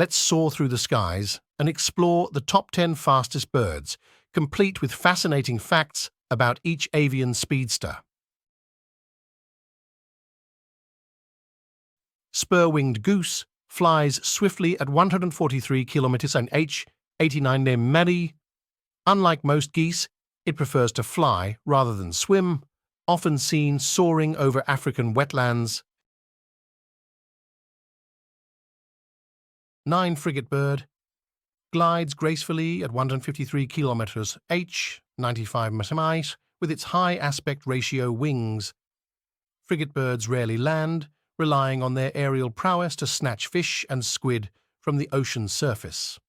Let's soar through the skies and explore the top 10 fastest birds, complete with fascinating facts about each avian speedster. Spur-winged goose flies swiftly at 143 km/h, 89 mph. Unlike most geese, it prefers to fly rather than swim, often seen soaring over African wetlands. 9 frigate bird glides gracefully at 153 km/h, 95 mph, with its high aspect ratio wings. Frigate birds rarely land, relying on their aerial prowess to snatch fish and squid from the ocean's surface.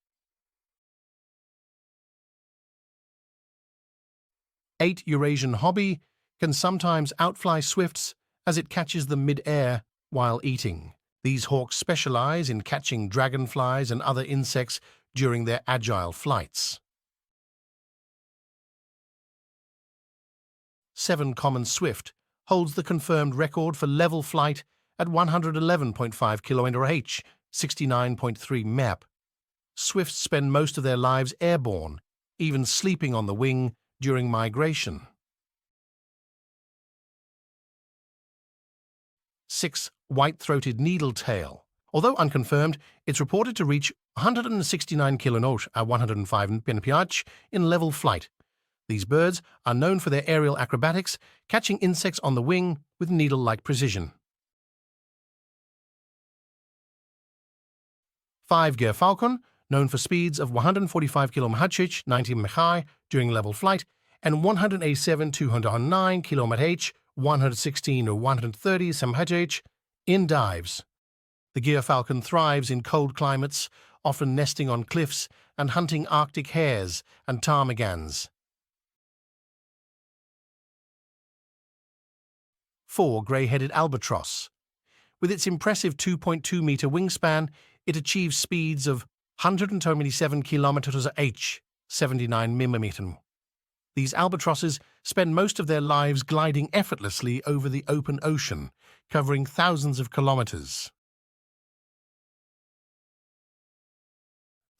8 Eurasian hobby can sometimes outfly swifts as it catches them mid-air while eating. These hawks specialize in catching dragonflies and other insects during their agile flights. 7 Common swift holds the confirmed record for level flight at 111.5 km/h, 69.3 mph. Swifts spend most of their lives airborne, even sleeping on the wing during migration. 6 White-throated needletail. Although unconfirmed, it's reported to reach 169 km at 105 mph in level flight. These birds are known for their aerial acrobatics, catching insects on the wing with needle-like precision. 5 Gyr falcon, known for speeds of 145 km/h, 90 mph during level flight, and 187-209 km/h, 116 or 130 mph in dives. The Gyr falcon thrives in cold climates, often nesting on cliffs and hunting Arctic hares and ptarmigans. 4 Grey-headed albatross. With its impressive 2.2-meter wingspan, it achieves speeds of 127 km/h, 79 mph. These albatrosses spend most of their lives gliding effortlessly over the open ocean, covering thousands of kilometers.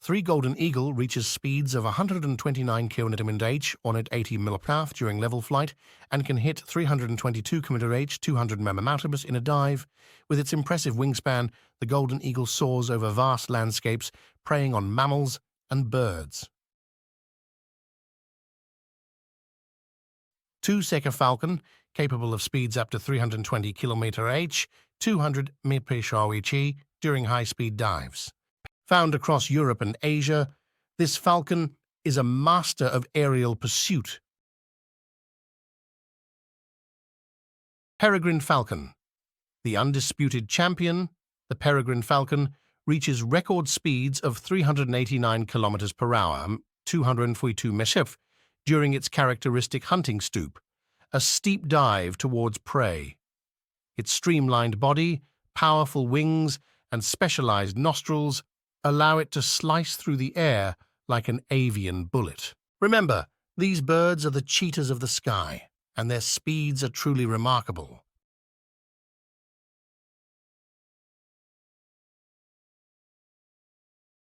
3 Golden eagle reaches speeds of 129 km/h or 80 mph during level flight and can hit 322 km/h, 200 mph in a dive. With its impressive wingspan, the golden eagle soars over vast landscapes, preying on mammals and birds. 2 Seker falcon, capable of speeds up to 320 km/h, 200 mph during high-speed dives. Found across Europe and Asia, this falcon is a master of aerial pursuit. Peregrine falcon. The undisputed champion, the peregrine falcon, reaches record speeds of 389 km/h, 242 mph, during its characteristic hunting stoop, a steep dive towards prey. Its streamlined body, powerful wings, and specialized nostrils allow it to slice through the air like an avian bullet. Remember, these birds are the cheetahs of the sky, and their speeds are truly remarkable.